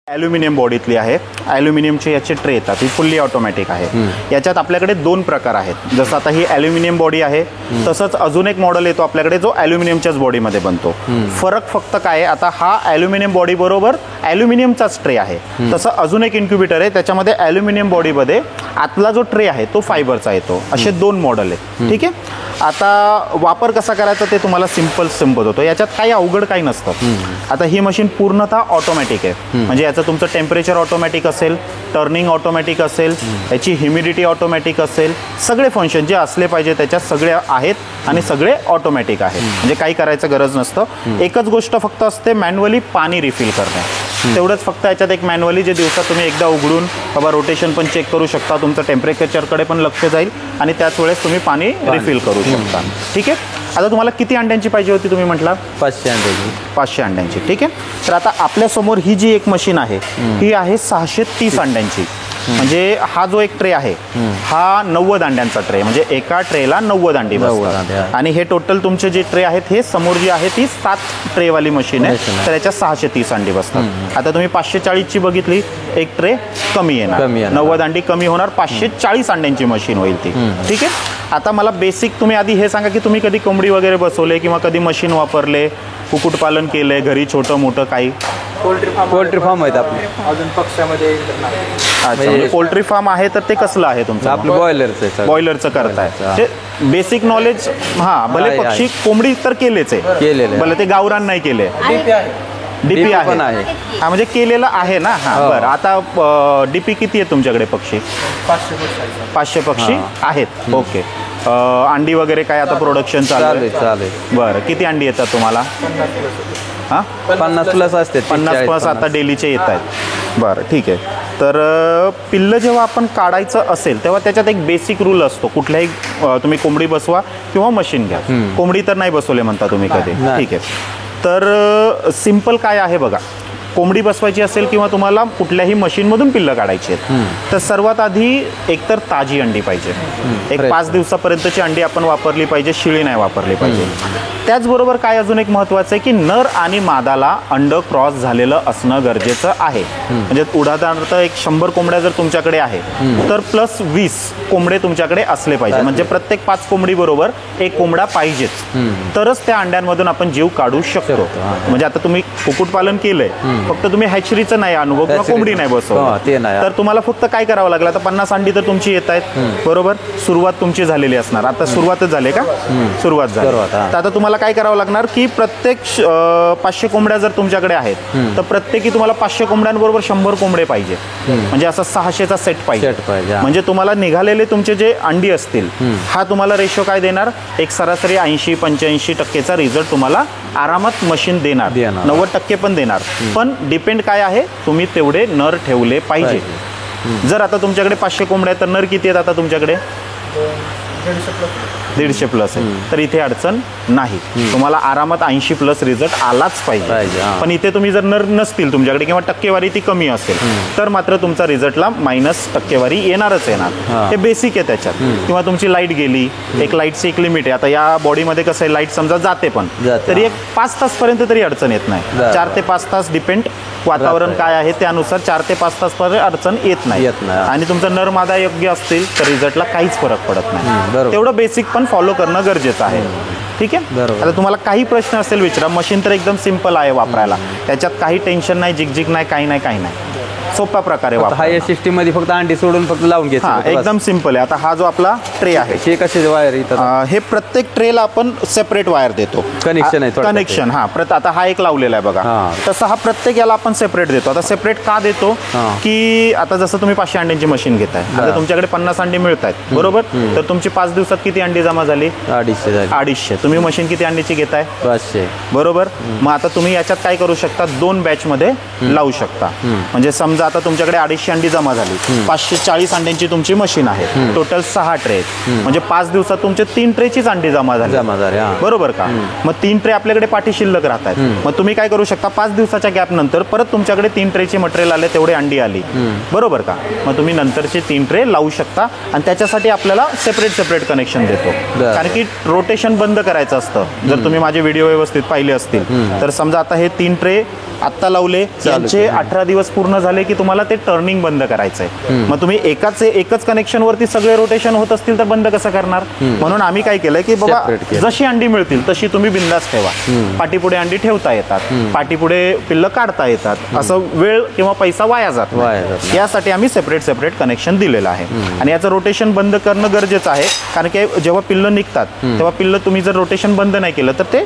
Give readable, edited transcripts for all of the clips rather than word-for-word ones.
Aluminium बॉडीतली आहे. ॲल्युमिनियमचे याचे tray येतात. ही फुल्ली ऑटोमॅटिक आहे. याच्यात आपल्याकडे दोन प्रकार आहेत. जसं आता ही ॲल्युमिनियम बॉडी आहे, तसंच अजून एक मॉडेल येतो आपल्याकडे जो ॲल्युमिनियमच्याच बॉडीमध्ये बनतो. फरक फक्त काय आहे, आता हा ॲल्युमिनियम बॉडी बरोबर ॲल्युमिनियमचाच ट्रे आहे. तसं अजून एक इन्क्युबेटर आहे, त्याच्यामध्ये ॲल्युमिनियम बॉडीमध्ये आतला जो ट्रे आहे तो फायबरचा येतो. असे दोन मॉडेल आहेत. ठीक आहे. आता वापर कसा करायचा ते तुम्हाला सिंपल होतो. याच्यात काही अवघड काही नसतं. आता ही मशीन पूर्णतः ऑटोमॅटिक आहे. म्हणजे याचं तुमचं टेम्परेचर ऑटोमॅटिक असेल, टर्निंग ऑटोमॅटिक असेल, याची ह्युमिडिटी ऑटोमॅटिक असेल, सगळे फंक्शन जे असले पाहिजे त्याच्यात सगळे आहेत आणि सगळे ऑटोमॅटिक आहेत. म्हणजे काही करायचं गरज नसतं. एकच गोष्ट फक्त असते, मॅन्युअली पाणी रिफिल करणे. तेवढंच फक्त याच्यात एक मॅन्युअली जे दिवसात तुम्ही एकदा उघडून बाबा रोटेशन पण चेक करू शकता, तुमचं टेम्परेचरकडे पण लक्ष जाईल आणि त्याच वेळेस तुम्ही पाणी रिफिल करू शकता. ठीक आहे. आता तुम्हाला किती अंड्यांची पाहिजे होती तुम्ही म्हटला? 500 अंड्यांची. 500 अंड्यांची. ठीक आहे. तर आता आपल्यासमोर ही जी एक मशीन आहे ही आहे 630 अंड्यांची. म्हणजे हा जो एक ट्रे आहे हा 90 अंड्यांचा ट्रे, म्हणजे एका ट्रेला 90 अंडी बसतात. आणि हे टोटल तुमचे जे ट्रे आहेत, हे समोर जी आहे ती 7 ट्रेवाली मशीन आहे, तर याच्यात 630 अंडी बसतात. आता तुम्ही 540 ची बघितली, एक ट्रे कमी येणार, 90 अंडी कमी होणार, 540 अंड्यांची मशीन होईल ती. ठीक आहे. आता मला बेसिक तुम्ही आधी हे सांगा की तुम्ही कधी कोंबडी वगैरे बसवले किंवा कधी मशीन वापरले, कुक्कुटपालन केलंय घरी छोटं मोठं काही? पोल्ट्री फार्म आहेत आपले अजून पक्षामध्ये. अच्छा, म्हणजे पोल्ट्री फार्म आहे, तर ते कसलं आहे तुमचं? आपलं बॉयलरचं. बॉयलरचं करताय. ते बेसिक नॉलेज. हा, भले पक्षी कोंबडी तर केलेच आहे, भले ते गावरान नाही केले. डीपी आहे. हा, म्हणजे केलेलं आहे ना. हा, बरं. आता डीपी किती आहे तुमच्याकडे पक्षी? 500 पक्षी आहेत. ओके. अंडी वगैरे काय आता प्रोडक्शन चालू चालेल. बरं. किती अंडी येतात तुम्हाला? हां, 50 प्लस असते. 50 प्लस आता डेलीचे येत आहेत. बरं, ठीक आहे. तर पिल्लं जेव्हा आपण काढायचं असेल तेव्हा त्याच्यात एक बेसिक रूल असतो. कुठल्याही तुम्ही कोंबडी बसवा किंवा मशीन घ्या. कोंबडी तर नाही बसवले म्हणता तुम्ही कधी? ठीक आहे. तर सिंपल काय आहे बघा, कोंबडी बसवायची असेल किंवा तुम्हाला कुठल्याही मशीनमधून पिल्लं काढायची आहेत, तर सर्वात आधी एकतर ताजी अंडी पाहिजे. एक 5 दिवसापर्यंतची अंडी आपण वापरली पाहिजे, शिळी नाही वापरली पाहिजे. त्याचबरोबर काय अजून एक महत्त्वाचं आहे की नर आणि मादाला अंड क्रॉस झालेलं असणं गरजेचं आहे. म्हणजे उदाहरणार्थ एक 100 कोंबड्या जर तुमच्याकडे आहे तर प्लस 20 कोंबडे तुमच्याकडे असले पाहिजे. म्हणजे प्रत्येक 5 कोंबडी बरोबर एक कोंबडा पाहिजेच, तरच त्या अंड्यांमधून आपण जीव काढू शकतो. म्हणजे आता तुम्ही कुक्कुटपालन केलंय, फक्त तुम्ही हॅचरीचं नाही अनुभव किंवा कोंबडी नाही बसवलं, तर तुम्हाला फक्त काय करावं लागलं? आता 50 अंडी तर तुमची येत आहेत, बरोबर. सुरुवात तुमची झालेली असणार. आता सुरुवातच झाली का? सुरुवात झाली. तर आता तुम्हाला काय करावं लागणार की प्रत्येक 500 कोंबड्या जर तुमच्याकडे आहेत तर प्रत्येकी तुम्हाला 500 कोंबड्यांबरोबर 100 कोंबडे पाहिजे. म्हणजे असं 600चा सेट पाहिजे. म्हणजे तुम्हाला निघालेले तुमचे जे अंडी असतील, हा तुम्हाला रेशो काय देणार? एक सरासरी 80-85% रिझल्ट तुम्हाला आरामात मशीन देणार. 90% पण देणार. पण डिपेंड काय आहे, तुम्ही तेवढे नर ठेवले पाहिजे. जर आता तुमच्याकडे 500 कोंबड्या तर नर किती आहेत आता तुमच्याकडे? 150 प्लस आहे. तर इथे अडचण नाही. तुम्हाला आरामात 80 प्लस रिझल्ट आलाच पाहिजे. पण इथे तुम्ही जर नर नसतील तुमच्याकडे किंवा टक्केवारी ती कमी असेल तर मात्र तुमचा रिझल्टला मायनस टक्केवारी येणारच येणार. हे बेसिक आहे त्याच्यात. किंवा तुमची लाईट गेली, एक लाईटची एक लिमिट आहे. आता या बॉडीमध्ये कसं आहे, लाईट समजा जाते पण तरी एक 5 तासपर्यंत तरी अडचण येत नाही. 4 ते 5 तास डिपेंड वातावरण काय आहे त्यानुसार 4 ते 5 तासपर्यंत अडचण येत नाही. आणि तुमचा नर मादा योग्य असतील तर रिझल्टला काहीच फरक पडत नाही. तेवढं बेसिक पण फॉलो करणं गरजेचं आहे. ठीक आहे. आता तुम्हाला काही प्रश्न असेल विचारा. मशीन तर एकदम सिंपल आहे वापरायला. त्याच्यात काही टेन्शन नाही, जिगजिग नाही, काही नाही. सोप्या प्रकारे हाय सिस्टीम मध्ये फक्त अंडी सोडून फक्त लावून घ्यायचं. एकदम सिंपल आहे. आता हा जो आपला ट्रे आहे, हे कसे वायर येतात? हे प्रत्येक ट्रेला आपण सेपरेट वायर देतो. कनेक्शन आहे. कनेक्शन. हा, आता हा एक लावलेला आहे बघा. तसं हा प्रत्येक याला आपण सेपरेट देतो. आता सेपरेट का देतो की आता जसं तुम्ही 500 अंड्यांची मशीन घेताय, आता तुमच्याकडे 50 अंडी मिळत आहेत, बरोबर. तर तुमची 5 दिवसात किती अंडी जमा झाली? 250. तुम्ही मशीन किती अंडीची घेताय? 500, बरोबर. मग आता तुम्ही याच्यात काय करू शकता, 2 बॅच मध्ये लावू शकता. म्हणजे समजा समजा आता तुमच्याकडे 250 अंडी जमा झाली, 540 अंड्यांची तुमची मशीन आहे, टोटल 6 ट्रे, म्हणजे 5 दिवसात तुमचे 3 ट्रेचीच अंडी जमा झाली, बरोबर का? मग 3 ट्रे आपल्याकडे पाठी शिल्लक राहतात. मग तुम्ही काय करू शकता, 5 दिवसाच्या गॅप नंतर परत तुमच्याकडे 3 ट्रेची मटेरियल आले, तेवढे अंडी आली, बरोबर का? मग तुम्ही नंतरचे 3 ट्रे लावू शकता आणि त्याच्यासाठी आपल्याला सेपरेट कनेक्शन देतो. कारण की रोटेशन बंद करायचं असतं. जर तुम्ही माझे व्हिडिओ व्यवस्थित पाहिले असतील तर समजा आता हे 3 ट्रे आत्ता लावले, यांचे 18 दिवस पूर्ण झाले की तुम्हाला ते टर्निंग बंद करायचंय. मग तुम्ही एकच कनेक्शन वरती सगळे रोटेशन होत असतील तर बंद कसं करणार? म्हणून आम्ही काय केलंय की बाबा जशी अंडी मिळतील तशी तुम्ही बिंदास ठेवा. पाठीपुढे अंडी ठेवता येतात, पाठीपुढे पिल्लं काढता येतात, असं वेळ किंवा पैसा वाया जात नाही. यासाठी आम्ही सेपरेट कनेक्शन दिलेलं आहे. आणि याचं रोटेशन बंद करणं गरजेचं आहे, कारण की जेव्हा पिल्लं निघतात तेव्हा पिल्लं तुम्ही जर रोटेशन बंद नाही केलं तर ते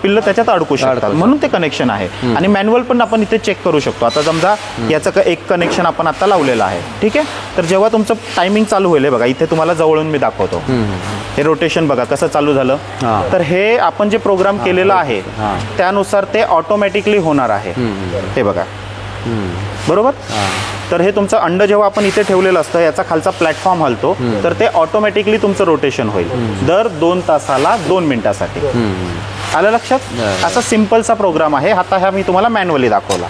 पिल्लं त्याच्यात अडकू शकतात. म्हणून ते कनेक्शन आहे. आणि मॅन्युअल पण आपण इथे चेक करू शकतो. आता समजा याचं एक कनेक्शन आपण आता लावलेलं आहे, ठीक आहे. तर जेव्हा तुमचं टायमिंग चालू होईल, बघा इथे तुम्हाला जवळून मी दाखवतो, हे रोटेशन बघा कसं चालू झालं. तर हे आपण जे प्रोग्राम केलेलं आहे त्यानुसार ते ऑटोमॅटिकली होणार आहे. हे बघा, बरोबर. तर हे तुमचं अंड जेव्हा आपण इथे ठेवलेलं असतं, याचा खालचा प्लॅटफॉर्म हलतो, तर ते ऑटोमॅटिकली तुमचं रोटेशन होईल दर 2 तासाला 2 मिनिटासाठी. आलं लक्षात? असा सिम्पलचा प्रोग्राम आहे. आता हा मी तुम्हाला मॅन्युअली दाखवला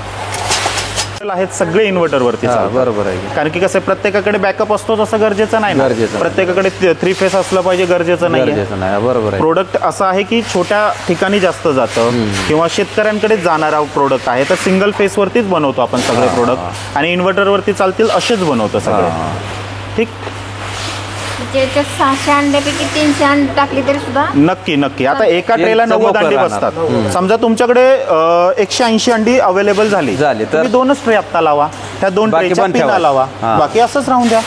आहेत, सगळे इन्व्हर्टरवरती बरोबर आहे. कारण की कसं प्रत्येकाकडे बॅकअप असतो तसं गरजेचं नाही, प्रत्येकाकडे 3 फेस असलं पाहिजे गरजेचं नाही. बरोबर. प्रोडक्ट असं आहे की छोट्या ठिकाणी जास्त जातं किंवा शेतकऱ्यांकडे जाणारा प्रोडक्ट आहे, तर सिंगल फेस वरतीच बनवतो आपण सगळे प्रोडक्ट, आणि इन्व्हर्टरवरती चालतील असेच बनवतो सगळे. ठीक. 600 अंड्यापैकी 300 अंडी टाकली तरी सुद्धा नक्की. आता एका ट्रेला 90 अंडी बसतात. समजा तुमच्याकडे 180 अंडी अवेलेबल झाली, तुम्ही 2च ट्रे आता लावा, त्या 2 ट्रेच्या पिना लावा, बाकी असंच राहून द्या.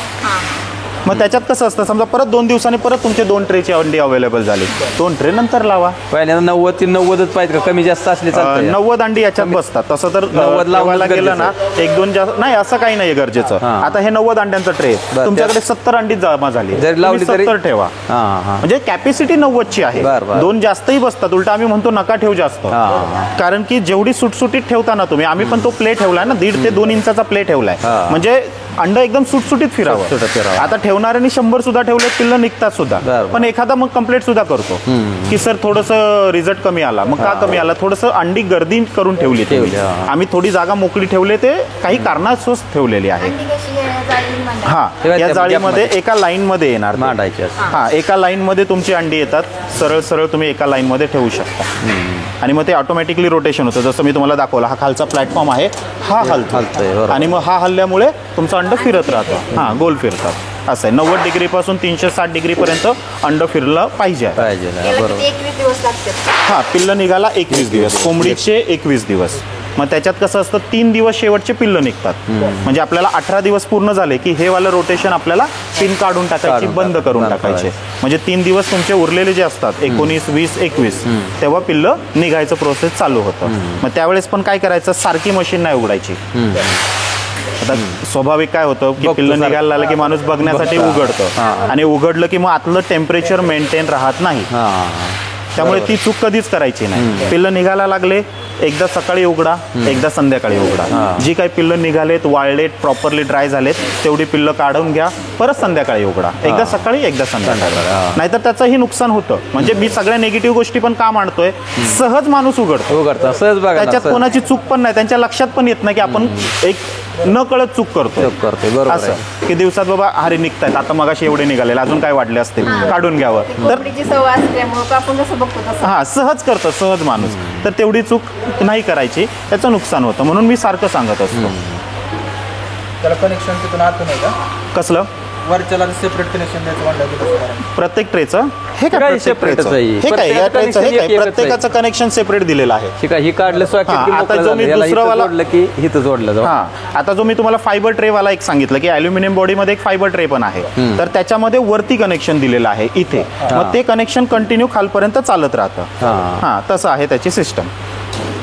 मग त्याच्यात कसं असतं, समजा परत 2 दिवसांनी परत तुमचे 2 ट्रेची अंडी अवेलेबल झाली, 2 ट्रे नंतर लावा. पहिल्यांदा 90 पाहिजे का, कमी जास्त असले 90 अंडी याच्यात बसतात. तसं तर 90 लावायला गेलं ना 1-2 जास्त नाही, असं काही नाही गरजेचं. आता हे 90 अंड्यांचं ट्रे, तुमच्याकडे 70 अंडी जमा झाली, जरी लावली तरी 70 ठेवा. म्हणजे कॅपॅसिटी 90ची आहे. 2 जास्तही बसतात. उलट आम्ही म्हणतो नका ठेवू जास्त, कारण की जेवढी सुटसुटीत ठेवता ना तुम्ही, आम्ही पण तो प्ले ठेवलाय ना, 1.5 ते 2 इंचाचा प्ले ठेवलाय, म्हणजे अंड एकदम सुटसुटीत फिरावं. आता ठेवणाऱ्यांनी 100 सुद्धा ठेवले, पिल्लं निघतात सुद्धा, पण एखादा मग कंप्लेंट सुद्धा करतो की सर थोडंसं रिझल्ट कमी आला. मग का कमी आला? थोडंसं अंडी गर्दी करून ठेवली. आम्ही थोडी जागा मोकळी ठेवले, ते काही कारणास्तव ठेवलेली आहे. या जाळीमध्ये एका लाईन मध्ये येणार, एका लाईन मध्ये तुमची अंडी येतात, सरळ तुम्ही एका लाईन मध्ये ठेवू शकता. आणि मग ते ऑटोमॅटिकली रोटेशन होतं. जसं मी तुम्हाला दाखवलं, हा खालचा प्लॅटफॉर्म आहे, हा हलतो, आणि मग हा हलल्यामुळे तुमचं अंड फिरत राहतं, गोल फिरतात. असं आहे. 90 डिग्रीपासून 360 डिग्रीपर्यंत अंड फिरलं पाहिजे. पिल्लं निघाला 21 दिवस, कोंबडीचे 21 दिवस. मग त्याच्यात कसं असतं, 3 दिवस शेवटचे पिल्लं निघतात. म्हणजे आपल्याला 18 दिवस पूर्ण झाले की हे वालं रोटेशन आपल्याला पिन काढून टाकायची, बंद करून टाकायचे. म्हणजे 3 दिवस तुमचे उरलेले जे असतात, 19, 20, 21, तेव्हा पिल्लं निघायचं प्रोसेस चालू होतं. मग त्यावेळेस पण काय करायचं, सारखी मशीन नाही उघडायची. आता स्वाभाविक काय होतं की पिल्लं निघायला लागलं की माणूस बघण्यासाठी उघडतं, आणि उघडलं की मग आतलं टेम्परेचर मेंटेन राहत नाही. त्यामुळे ती चूक कधीच करायची नाही. पिल्लं निघायला लागले, एकदा सकाळी उघडा, एकदा संध्याकाळी उघडा. जी काही पिल्लं निघालेत, वाळलेत, प्रॉपरली ड्राय झालेत, तेवढी पिल्लं काढून घ्या, परत संध्याकाळी उघडा. एकदा सकाळी, एकदा संध्याकाळी. नाहीतर त्याचंही नुकसान होतं. म्हणजे मी सगळ्या निगेटिव्ह गोष्टी पण का मांडतोय, सहज माणूस उघडतो, त्याच्यात कोणाची चूक पण नाही, त्यांच्या लक्षात पण येत नाही की आपण एक न कळत चूक करतो. असं की दिवसात बाबा अरे निघतायत, आता मगाशी एवढे निघाले, अजून काय वाढले असतील, काढून घ्यावं. तर सहज करतो, सहज माणूस. तर तेवढी चूक नाही करायची, त्याचं नुकसान होतं. म्हणून मी सारखं सांगत असतो. त्याला कनेक्शन तिथून आतून आहे का? कसलं? वरच्याला सेपरेट कनेक्शन द्यायचं म्हणलं प्रत्येक ट्रेचं हे काय, प्रत्येक ट्रेचं हे काय, या ट्रेचं हे काय, प्रत्येकाचं कनेक्शन सेपरेट दिलेलं आहे. ही काढलं आता जो मी दुसरा वाला की इथं जोडलं. आता जो मी तुम्हाला फायबर ट्रे वाला एक सांगितलं की अल्युमिनियम बॉडीमध्ये एक फायबर ट्रे पण आहे, तर त्याच्यामध्ये वरती कनेक्शन दिलेलं आहे इथे. मग ते कनेक्शन कंटिन्यू खालपर्यंत चालत राहतं. तसं आहे त्याची सिस्टम.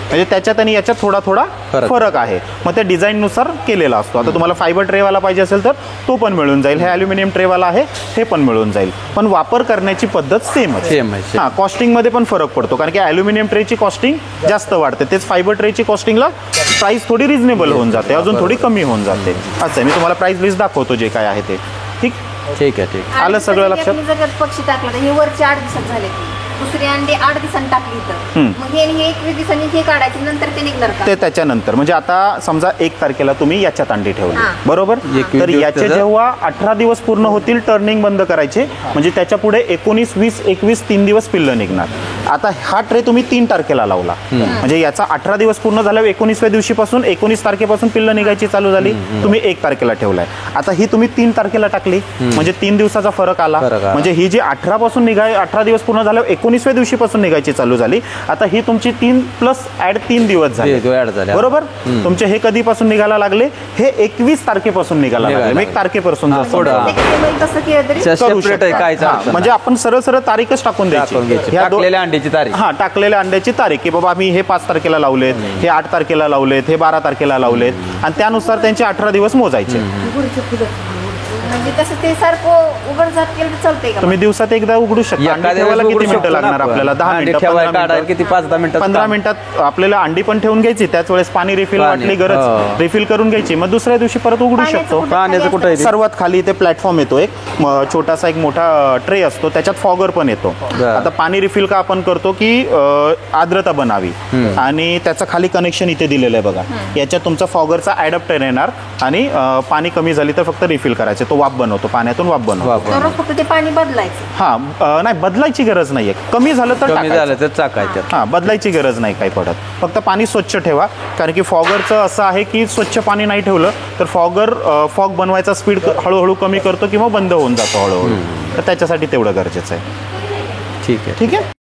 म्हणजे त्याच्यात आणि याच्यात थोडा थोडा फरक आहे. मग त्या डिझाईननुसार केलेला असतो. आता तुम्हाला फायबर ट्रेवाला पाहिजे असेल तर तो पण मिळून जाईल. हे ॲल्युमिनियम ट्रेवाला आहे हे पण मिळून जाईल. पण वापर करण्याची पद्धत सेम आहे. हां, कॉस्टिंगमध्ये पण फरक पडतो कारण की ॲल्युमिनियम ट्रेची कॉस्टिंग जास्त वाढते. तेच फायबर ट्रेची कॉस्टिंगला प्राईस थोडी रिजनेबल होऊन जाते, अजून थोडी कमी होऊन जाते. असं आहे. मी तुम्हाला प्राईस लिस्ट दाखवतो जे काय आहे ते. ठीक ठीक आहे. ठीक आलं सगळं लक्षात? जर पक्षी टाकला तर हे वरचे 8 दिवसात झाले, दुसरी अंडे 8 दिवसांनी टाकली तर मग हे 21 दिवसांनी हे काढायचे, नंतर ते निघणार का? ते त्याच्यानंतर म्हणजे आता समजा 1 तारखेला तुम्ही याच्यात अंडी ठेवली, बरोबर? 21 तर दिवस याचे त्याचं- जेव्हा 18 दिवस पूर्ण होतील टर्निंग बंद करायचे, म्हणजे त्याच्या पुढे 19, 20, 21 3 दिवस पिल्लं निघणार. आता हा ट्रे तुम्ही 3 तारखेला लावला म्हणजे याचा 18 दिवस पूर्ण झाल्यावर 19व्या दिवशीपासून 19 तारखेपासून पिल्लं निघायची चालू झाली. तुम्ही 1 तारखेला ठेवलाय. आता ही तुम्ही 3 तारखेला टाकली म्हणजे 3 दिवसाचा फरक आला. म्हणजे ही जी 18 पासून 18 दिवस पूर्ण झाल्यावर 19व्या दिवशीपासून निघायची चालू झाली. आता ही तुमची 3 प्लस ऍड 3 दिवस झाले, बरोबर? तुमचे हे कधीपासून निघायला लागले? हे 21 तारखेपासून निघायला लागले. 1 तारखेपासून ते कसं केलं तरी करू सेपरेट आहे काय शकता. हां, म्हणजे आपण सरळ सरळ तारीखच टाकून द्यायची. टाकलेल्या अंड्याची तारीख. हा, टाकलेल्या अंड्याची तारीख की बाबा आम्ही हे 5 तारखेला लावलेत, हे 8 तारखेला लावलेत, हे 12 तारखेला लावलेत आणि त्यानुसार त्यांचे 18 दिवस मोजायचे. म्हणजे तसं ते सारखं उघडझाप केलं तर चालतंय का? तुम्ही दिवसात एकदा उघडू शकता. अंडी ठेवायला किती मिनिटं लागणार आपल्याला? 10 मिनिटं, 15 किती 5-10 मिनिटं 15 मिनिटात आपल्याला अंडी पण ठेवून घ्यायची. त्याच वेळेस पाणी रिफिल वाटली गरज रिफिल करून घ्यायची. मग दुसऱ्या दिवशी परत उघडू शकतो. पाण्याचं कुठं आहे ते? सर्वात खाली इथे प्लॅटफॉर्म येतो, एक छोटासा एक मोठा ट्रे असतो, त्याच्यात फॉगर पण येतो. आता पाणी रिफिल का आपण करतो की आर्द्रता बनावी आणि त्याचं खाली कनेक्शन इथे दिलेलं आहे बघा. याच्यात तुमचा फॉगरचा ॲडॅप्टर येणार आणि पाणी कमी झाली तर फक्त रिफिल करायचे. तो वाफ बनवतो, पाण्यातून वाफ बनवतो. दररोज फक्त ते पाणी बदलायचं. हा, नाही बदलायची गरज नाहीये. कमी झालं तर कमी टाकायचं. झालं तर चाकायचं. हा, बदलायची गरज नाही काही पडत. फक्त पाणी स्वच्छ ठेवा कारण की फॉगरचं असं आहे की स्वच्छ पाणी नाही ठेवलं तर फॉग बनवायचा स्पीड हळूहळू कमी करतो किंवा बंद होऊन जातो हळूहळू. तर त्याच्यासाठी तेवढं गरजेचं आहे. ठीक आहे. ठीक आहे.